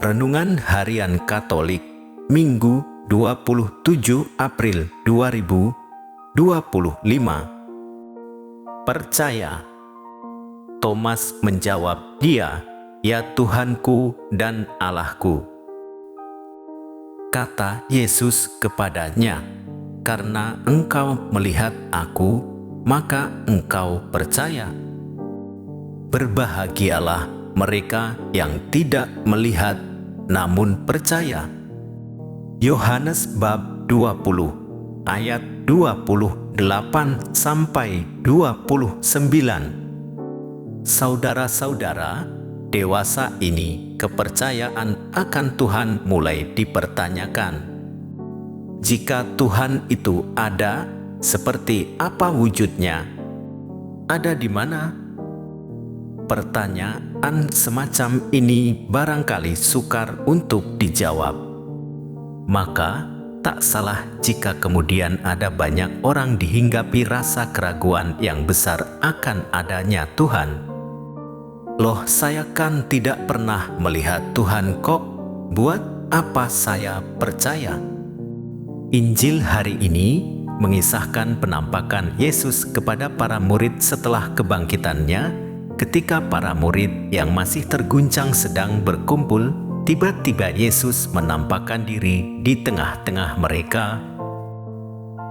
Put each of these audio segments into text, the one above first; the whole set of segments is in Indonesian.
Renungan Harian Katolik Minggu 27 April 2025. Percaya. Thomas menjawab dia, "Ya Tuhanku dan Allahku." Kata Yesus kepadanya, "Karena engkau melihat aku, maka engkau percaya. Berbahagialah mereka yang tidak melihat namun percaya." Yohanes bab 20 ayat 28 sampai 29. Saudara-saudara, dewasa ini kepercayaan akan Tuhan mulai dipertanyakan. Jika Tuhan itu ada, seperti apa wujudnya? Ada di mana? Pertanyaan semacam ini barangkali sukar untuk dijawab. Maka, tak salah jika kemudian ada banyak orang dihinggapi rasa keraguan yang besar akan adanya Tuhan. "Loh, saya kan tidak pernah melihat Tuhan kok, buat apa saya percaya?" Injil hari ini mengisahkan penampakan Yesus kepada para murid setelah kebangkitannya. Ketika para murid yang masih terguncang sedang berkumpul, tiba-tiba Yesus menampakkan diri di tengah-tengah mereka.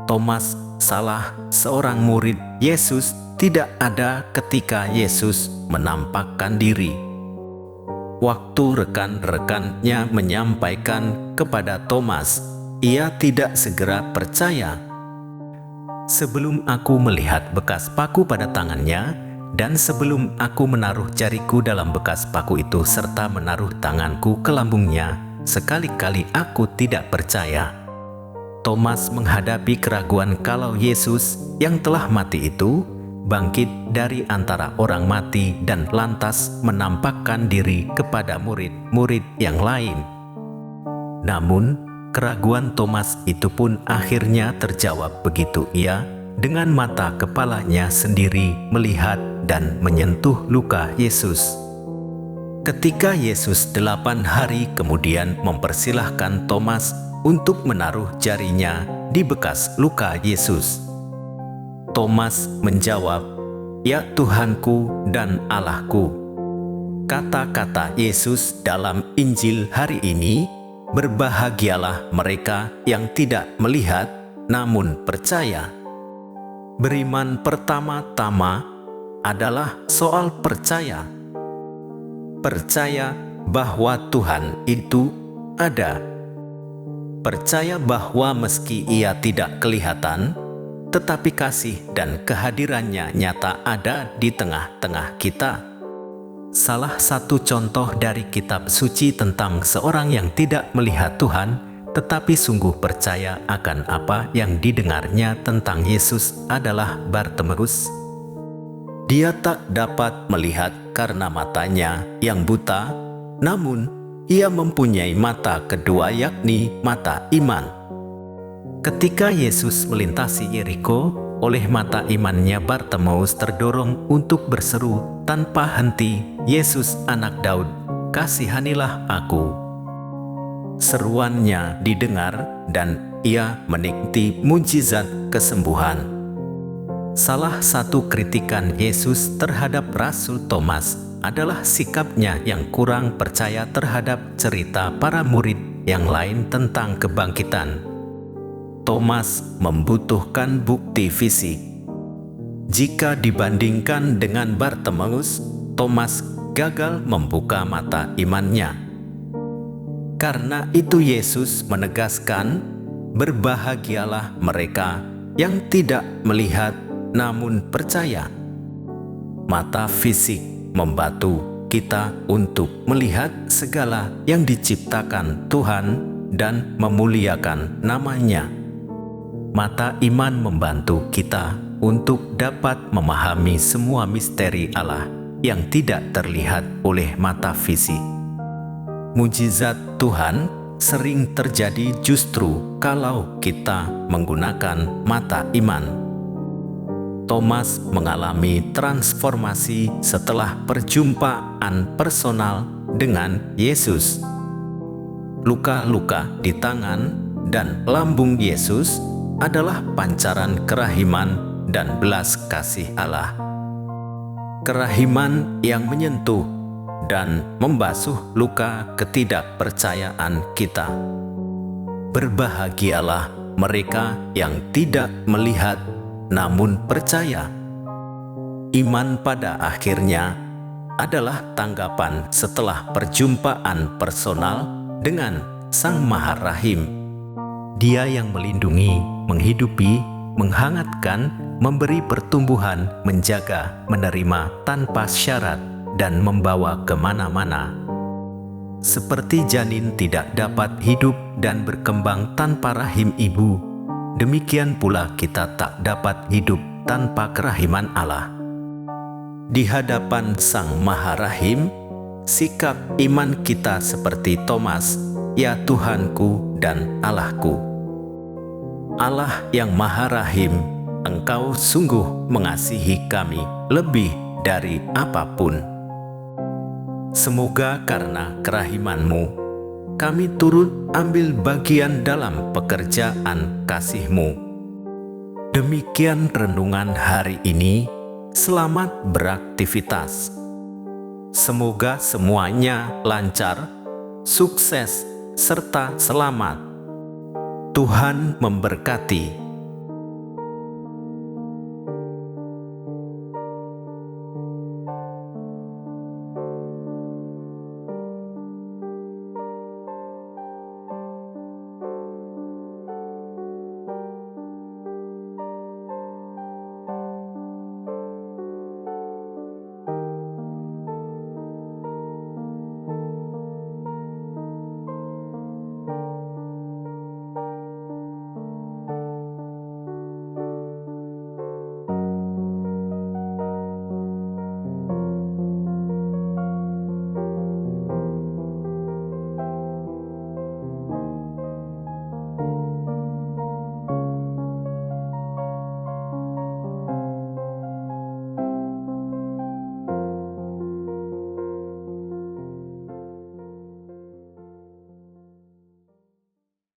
Thomas, salah seorang murid Yesus, tidak ada ketika Yesus menampakkan diri. Waktu rekan-rekannya menyampaikan kepada Thomas, ia tidak segera percaya. "Sebelum aku melihat bekas paku pada tangannya, dan sebelum aku menaruh jariku dalam bekas paku itu serta menaruh tanganku ke lambungnya, sekali-kali aku tidak percaya." Thomas menghadapi keraguan kalau Yesus yang telah mati itu bangkit dari antara orang mati dan lantas menampakkan diri kepada murid-murid yang lain. Namun, keraguan Thomas itu pun akhirnya terjawab begitu ia dengan mata kepalanya sendiri melihat dan menyentuh luka Yesus. Ketika Yesus 8 hari kemudian mempersilahkan Thomas untuk menaruh jarinya di bekas luka Yesus, Thomas menjawab, "Ya Tuhanku dan Allahku." Kata-kata Yesus dalam Injil hari ini, berbahagialah mereka yang tidak melihat namun percaya. Beriman pertama-tama adalah soal percaya. Percaya bahwa Tuhan itu ada. Percaya bahwa meski ia tidak kelihatan, tetapi kasih dan kehadirannya nyata ada di tengah-tengah kita. Salah satu contoh dari kitab suci tentang seorang yang tidak melihat Tuhan, tetapi sungguh percaya akan apa yang didengarnya tentang Yesus adalah Bartimeus. Dia tak dapat melihat karena matanya yang buta, namun ia mempunyai mata kedua, yakni mata iman. Ketika Yesus melintasi Yeriko, oleh mata imannya Bartimeus terdorong untuk berseru tanpa henti, "Yesus, Anak Daud, kasihanilah aku." Seruannya didengar dan ia menikmati mujizat kesembuhan. Salah satu kritikan Yesus terhadap Rasul Thomas adalah sikapnya yang kurang percaya terhadap cerita para murid yang lain tentang kebangkitan. Thomas membutuhkan bukti fisik. Jika dibandingkan dengan Bartimeus, Thomas gagal membuka mata imannya. Karena itu Yesus menegaskan, "Berbahagialah mereka yang tidak melihat namun percaya." Mata fisik membantu kita untuk melihat segala yang diciptakan Tuhan dan memuliakan nama-Nya. Mata iman membantu kita untuk dapat memahami semua misteri Allah yang tidak terlihat oleh mata fisik. Mujizat Tuhan sering terjadi justru kalau kita menggunakan mata iman. Thomas mengalami transformasi setelah perjumpaan personal dengan Yesus. luka-luka di tangan dan lambung Yesus adalah pancaran kerahiman dan belas kasih Allah. Kerahiman yang menyentuh dan membasuh luka ketidakpercayaan kita. Berbahagialah mereka yang tidak melihat namun percaya. Iman pada akhirnya adalah tanggapan setelah perjumpaan personal dengan Sang Maha Rahim. Dia yang melindungi, menghidupi, menghangatkan, memberi pertumbuhan, menjaga, menerima tanpa syarat, dan membawa kemana-mana. Seperti janin tidak dapat hidup dan berkembang tanpa rahim ibu, demikian pula kita tak dapat hidup tanpa kerahiman Allah. Di hadapan Sang Maha Rahim, sikap iman kita seperti Thomas, "Ya Tuhanku dan Allahku." Allah yang Maha Rahim, Engkau sungguh mengasihi kami lebih dari apapun. Semoga karena kerahiman-Mu, kami turut ambil bagian dalam pekerjaan kasih-Mu. Demikian renungan hari ini. Selamat beraktivitas. Semoga semuanya lancar, sukses, serta selamat. Tuhan memberkati.